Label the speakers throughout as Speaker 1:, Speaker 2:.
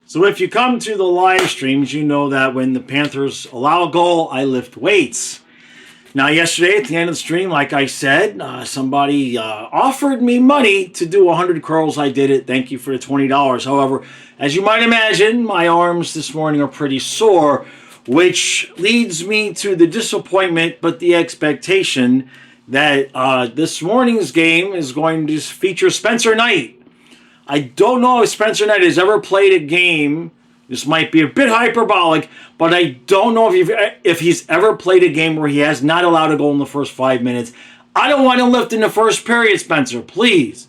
Speaker 1: So if you come to the live streams, you know that when the Panthers allow a goal, I lift weights. Now, yesterday at the end of the stream, like I said, somebody offered me money to do 100 curls. I did it. Thank you for the $20. However, as you might imagine, my arms this morning are pretty sore, which leads me to the disappointment, but the expectation that this morning's game is going to feature Spencer Knight. I don't know if Spencer Knight has ever played a game. This might be a bit hyperbolic, but I don't know if he's ever played a game where he has not allowed a goal in the first 5 minutes. I don't want to lift in the first period, Spencer. Please.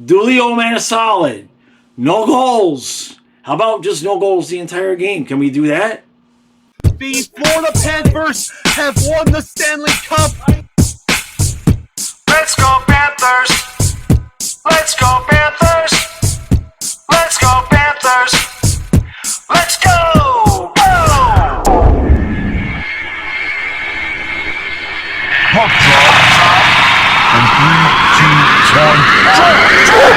Speaker 1: Do the old man a solid. No goals. How about just no goals the entire game? Can we do that?
Speaker 2: The Florida Panthers have won the Stanley Cup.
Speaker 3: Let's go Panthers! Let's go Panthers! Let's go Panthers! Let's go! Go!
Speaker 4: Puck drop. And 3, 2, 1, drop!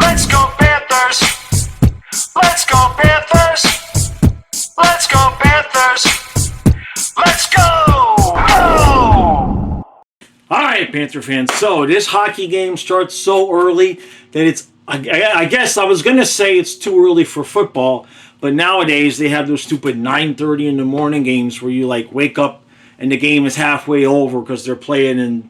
Speaker 3: Let's go Panthers! Let's go Panthers! Let's go Panthers! Let's go! Go!
Speaker 1: All right, Panther fans. So this hockey game starts so early that it's, I guess I was going to say it's too early for football, but nowadays they have those stupid 9:30 in the morning games where you like wake up and the game is halfway over because they're playing in,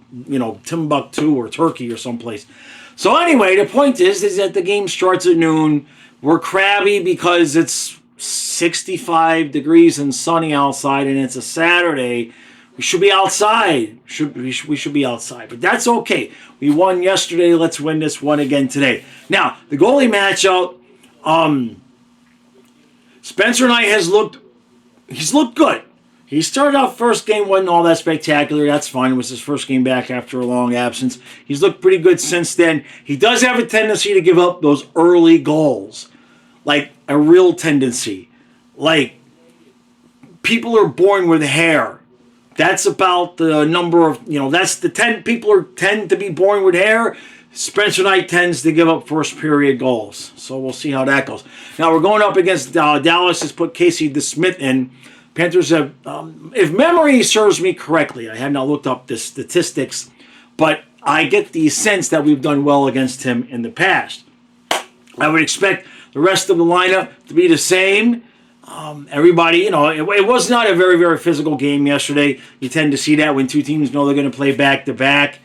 Speaker 1: Timbuktu or Turkey or someplace. So anyway, the point is that the game starts at noon. We're crabby because it's 65 degrees and sunny outside and it's a Saturday. We should be outside. We should be outside. But that's okay. We won yesterday. Let's win this one again today. Now, the goalie matchup, Spencer Knight he's looked good. He started out first game, wasn't all that spectacular. That's fine. It was his first game back after a long absence. He's looked pretty good since then. He does have a tendency to give up those early goals. Like a real tendency. Like people are born with hair. That's about the number of, that's the 10 people tend to be born with hair. Spencer Knight tends to give up first period goals. So we'll see how that goes. Now we're going up against Dallas has put Casey DeSmith in. Panthers have, if memory serves me correctly, I have not looked up the statistics, but I get the sense that we've done well against him in the past. I would expect the rest of the lineup to be the same. Everybody, it was not a very, very physical game yesterday. You tend to see that when two teams know they're going to play back-to-back.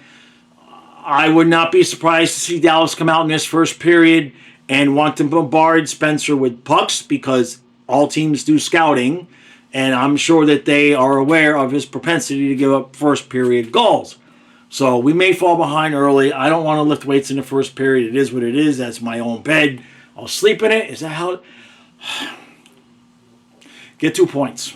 Speaker 1: I would not be surprised to see Dallas come out in this first period and want to bombard Spencer with pucks because all teams do scouting, and I'm sure that they are aware of his propensity to give up first-period goals. So we may fall behind early. I don't want to lift weights in the first period. It is what it is. That's my own bed. I'll sleep in it. Is that how... Get 2 points.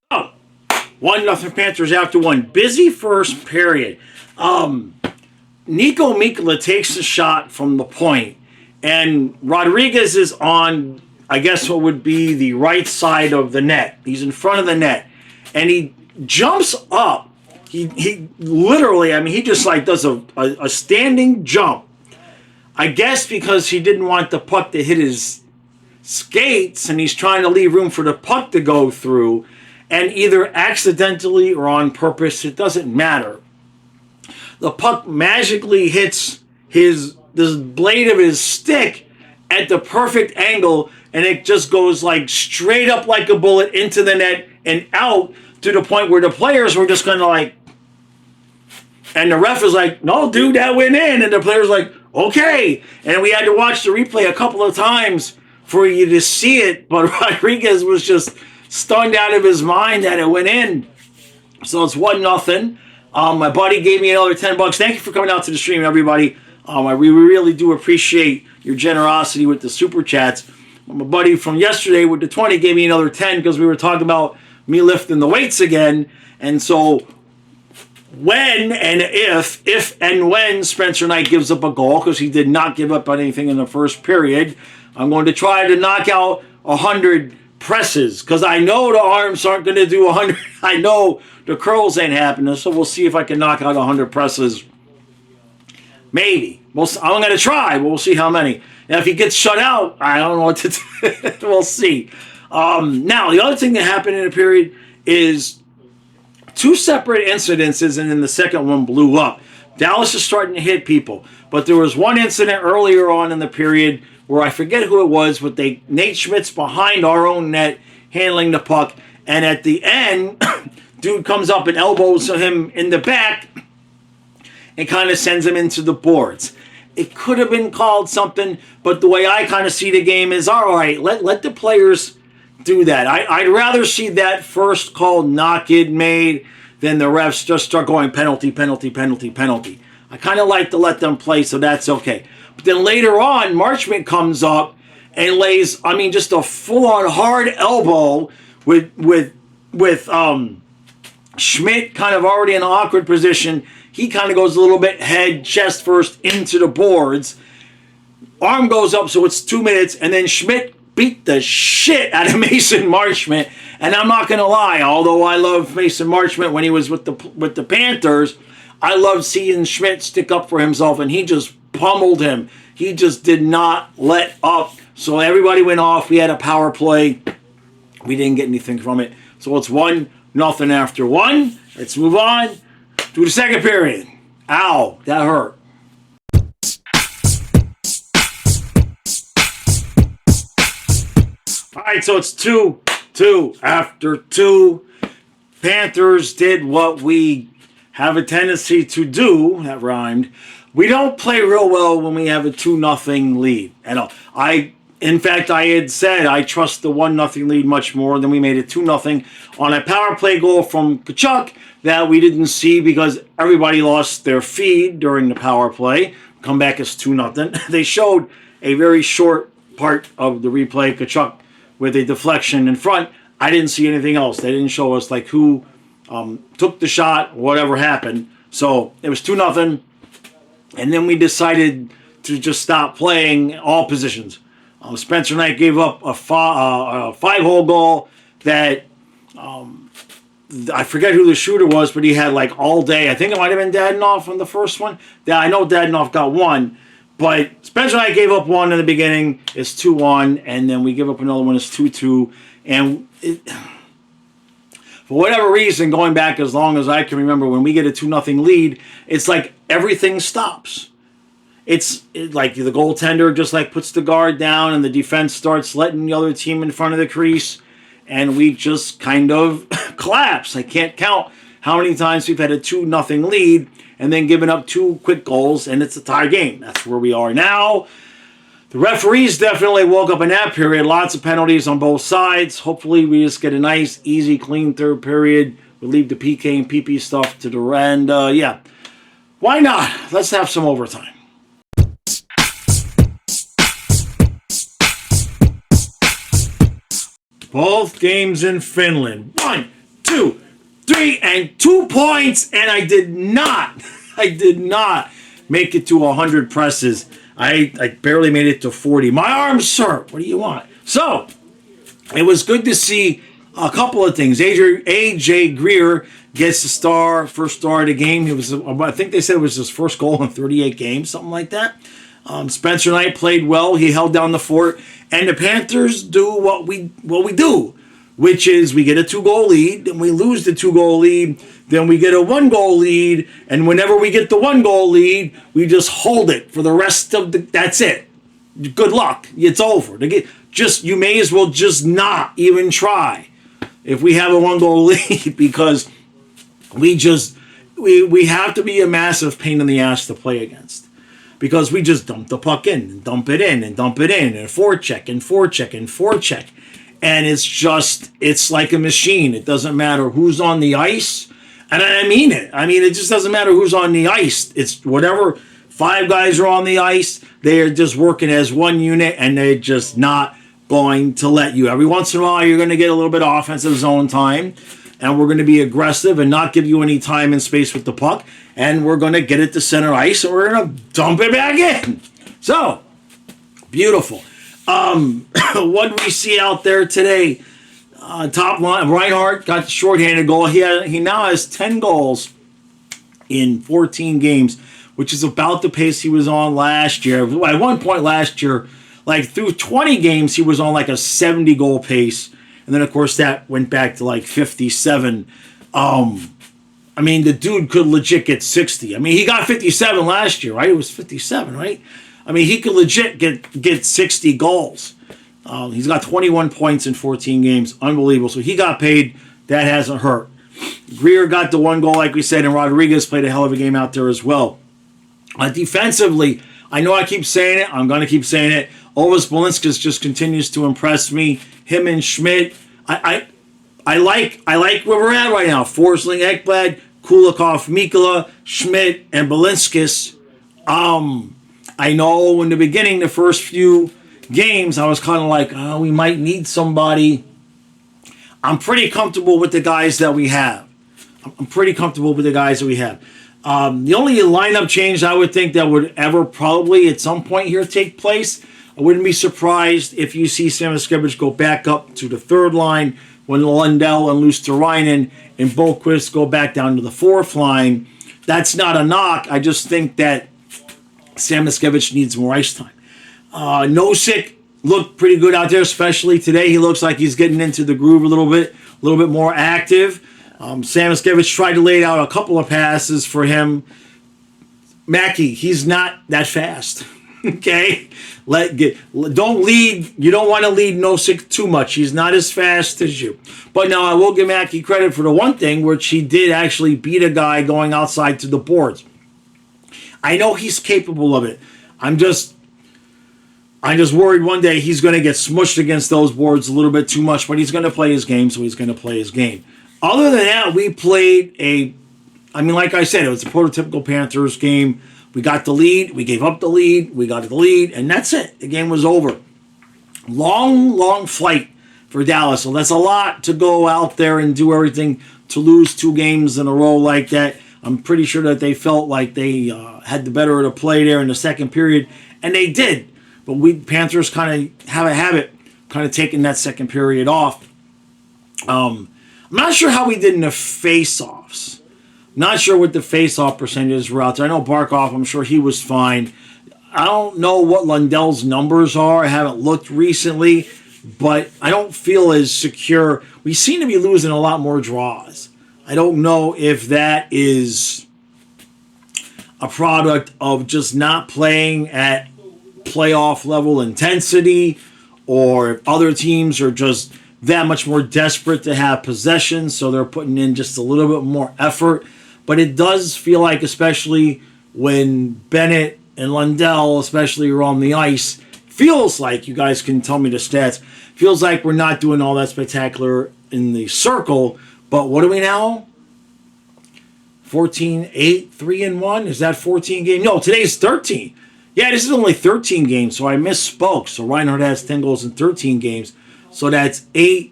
Speaker 1: Oh, 1-0 Panthers after one. Busy first period. Nico Mikkola takes the shot from the point, and Rodriguez is on, I guess what would be the right side of the net. He's in front of the net, and he jumps up. He literally, he just like does a standing jump. I guess because he didn't want the puck to hit his skates and he's trying to leave room for the puck to go through, and either accidentally or on purpose, it doesn't matter. The puck magically hits this blade of his stick at the perfect angle, and it just goes like straight up like a bullet into the net and out to the point where the players were just going to like, and the ref is like, no, dude, that went in. And the player's like, okay. And we had to watch the replay a couple of times for you to see it. But Rodriguez was just stunned out of his mind that it went in. So it's 1-0. My buddy gave me another $10. Thank you for coming out to the stream, everybody. We really do appreciate your generosity with the super chats. My buddy from yesterday with the 20 gave me another 10 because we were talking about me lifting the weights again. And so when and if and when Spencer Knight gives up a goal, because he did not give up anything in the first period, I'm going to try to knock out 100 presses, because I know the arms aren't going to do 100. I know the curls ain't happening, so we'll see if I can knock out 100 presses Maybe. I'm going to try, but we'll see how many. Now, if he gets shut out, I don't know what to do. We'll see. Now, the other thing that happened in a period is two separate incidences, and then the second one blew up. Dallas is starting to hit people, but there was one incident earlier on in the period where I forget who it was, but Nate Schmidt's behind our own net handling the puck, and at the end, dude comes up and elbows him in the back and kind of sends him into the boards. It could have been called something, but the way I kind of see the game is, all right, let the players do that. I'd rather see that first call not get made than the refs just start going penalty, penalty, penalty, penalty. I kind of like to let them play, so that's okay. But then later on, Marchment comes up and lays, just a full-on hard elbow with Schmidt kind of already in an awkward position. He kind of goes a little bit head, chest first into the boards. Arm goes up, so it's 2 minutes, and then Schmidt beat the shit out of Mason Marchment. And I'm not going to lie, although I love Mason Marchment when he was with the Panthers, I loved seeing Schmidt stick up for himself, and he just pummeled him. He just did not let up. So everybody went off. We had a power play. We didn't get anything from it. So it's 1-0 after 1. Let's move on to the second period. Ow, that hurt. All right, so it's 2-2 after 2. Panthers did what we have a tendency to do. That rhymed. We don't play real well when we have a 2-0 lead at all. In fact, I had said I trust the 1-0 lead much more than we made it 2-0 on a power play goal from Tkachuk that we didn't see because everybody lost their feed during the power play. Come back as 2-0. They showed a very short part of the replay, Tkachuk with a deflection in front. I didn't see anything else. They didn't show us like who took the shot, whatever happened. So it was 2-0. And then we decided to just stop playing all positions. Spencer Knight gave up a 5-hole goal that I forget who the shooter was, but he had like all day. I think it might have been Dadonov on the first one. Yeah, I know Dadonov got one, but Spencer Knight gave up one in the beginning. It's 2-1, and then we give up another one. It's 2-2, and for whatever reason, going back as long as I can remember, when we get a 2-0 lead, it's like everything stops. It's like the goaltender just like puts the guard down and the defense starts letting the other team in front of the crease, and we just kind of collapse. I can't count how many times we've had a 2-0 lead and then given up 2 quick goals, and it's a tie game. That's where we are now. The referees definitely woke up in that period. Lots of penalties on both sides. Hopefully we just get a nice, easy, clean third period. We leave the PK and PP stuff to the end. Yeah, why not? Let's have some overtime. Both games in Finland. 1, 2, 3, and 2 points. And I did not make it to 100 presses. I barely made it to 40. My arms hurt. What do you want? So, it was good to see a couple of things. AJ Greer gets the first star of the game. I think they said it was his first goal in 38 games, something like that. Spencer Knight played well. He held down the fort. And the Panthers do what we do, which is we get a 2-goal lead, and we lose the 2-goal lead. Then we get a 1-goal lead, and whenever we get the 1-goal lead, we just hold it for the rest of that's it. Good luck. It's over. You may as well just not even try if we have a 1-goal lead, because we have to be a massive pain in the ass to play against. Because we just dump the puck in and dump it in and dump it in and forecheck and forecheck and forecheck. And it's like a machine. It doesn't matter who's on the ice. And I mean it. It just doesn't matter who's on the ice. It's whatever 5 guys are on the ice, they are just working as one unit, and they're just not going to let you. Every once in a while, you're going to get a little bit of offensive zone time, and we're going to be aggressive and not give you any time and space with the puck. And we're going to get it to center ice, and we're going to dump it back in. So, beautiful. What do we see out there today? Top line, Reinhardt got the shorthanded goal. He now has 10 goals in 14 games, which is about the pace he was on last year. At one point last year, like through 20 games, he was on like a 70-goal pace. And then, of course, that went back to like 57. I mean, the dude could legit get 60. I mean, he got 57 last year, right? It was 57, right? I mean, he could legit get 60 goals. He's got 21 points in 14 games. Unbelievable. So he got paid. That hasn't hurt. Greer got the 1 goal, like we said, and Rodriguez played a hell of a game out there as well. Defensively, I know I keep saying it. I'm going to keep saying it. Ovis Balinskis just continues to impress me. Him and Schmidt. I like where we're at right now. Forsling, Ekblad, Kulikov, Mikula, Schmidt, and Balinskis. I know in the beginning, the first few games, I was kind of like, oh, we might need somebody. I'm pretty comfortable with the guys that we have. The only lineup change I would think that would ever probably at some point here take place, I wouldn't be surprised if you see Samoskevich go back up to the third line when Lundell and Luosterainen and Boquist go back down to the fourth line. That's not a knock. I just think that Samoskevich needs more ice time. Nosek looked pretty good out there, especially today. He looks like he's getting into the groove a little bit more active. Samoskevich tried to lay out a couple of passes for him. Mackey, he's not that fast. Okay? Don't lead. You don't want to lead Nosek too much. He's not as fast as you. But now I will give Mackey credit for the one thing, which he did actually beat a guy going outside to the boards. I know he's capable of it. I'm just worried one day he's going to get smushed against those boards a little bit too much, but he's going to play his game, so he's going to play his game. Other than that, we played like I said, it was a prototypical Panthers game. We got the lead, we gave up the lead, we got the lead, and that's it. The game was over. Long flight for Dallas, so that's a lot to go out there and do everything to lose 2 games in a row like that. I'm pretty sure that they felt like they had the better of the play there in the second period, and they did. But Panthers kind of have a habit kind of taking that second period off. I'm not sure how we did in the face-offs. Not sure what the face-off percentages were out there. I know Barkov, I'm sure he was fine. I don't know what Lundell's numbers are. I haven't looked recently, but I don't feel as secure. We seem to be losing a lot more draws. I don't know if that is a product of just not playing at playoff level intensity, or if other teams are just that much more desperate to have possession, so they're putting in just a little bit more effort. But it does feel like, especially when Bennett and Lundell, especially, are on the ice, feels like, you guys can tell me the stats, feels like we're not doing all that spectacular in the circle. But what are we now? 14-8, 3-1? Is that 14 games? No, today's 13. Yeah, this is only 13 games, so I misspoke. So Reinhardt has 10 goals in 13 games. So that's 8,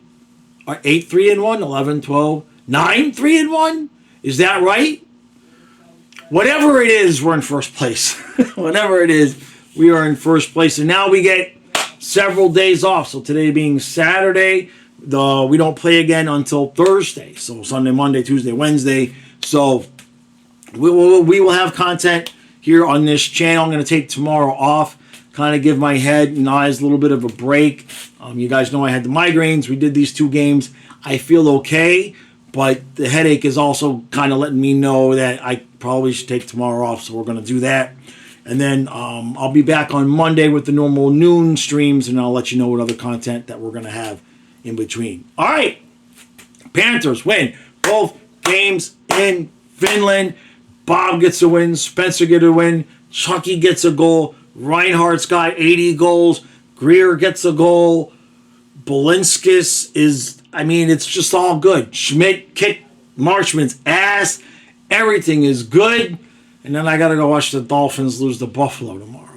Speaker 1: 3-1, 11, 12, 9, 3-1? Is that right? Whatever it is, we're in first place. Whatever it is, we are in first place. And now we get several days off. So today being Saturday, we don't play again until Thursday. So Sunday, Monday, Tuesday, Wednesday. So we will have content here on this channel. I'm going to take tomorrow off, kind of give my head and eyes a little bit of a break. You guys know I had the migraines. We did these 2 games. I feel okay, but the headache is also kind of letting me know that I probably should take tomorrow off, so we're going to do that. And then I'll be back on Monday with the normal noon streams, and I'll let you know what other content that we're going to have in between. All right, Panthers win both games in Finland. Bob gets a win. Spencer gets a win. Chucky gets a goal. Reinhardt's got 80 goals. Greer gets a goal. Balinskis is, it's just all good. Schmidt kicked Marchman's ass. Everything is good. And then I got to go watch the Dolphins lose to Buffalo tomorrow.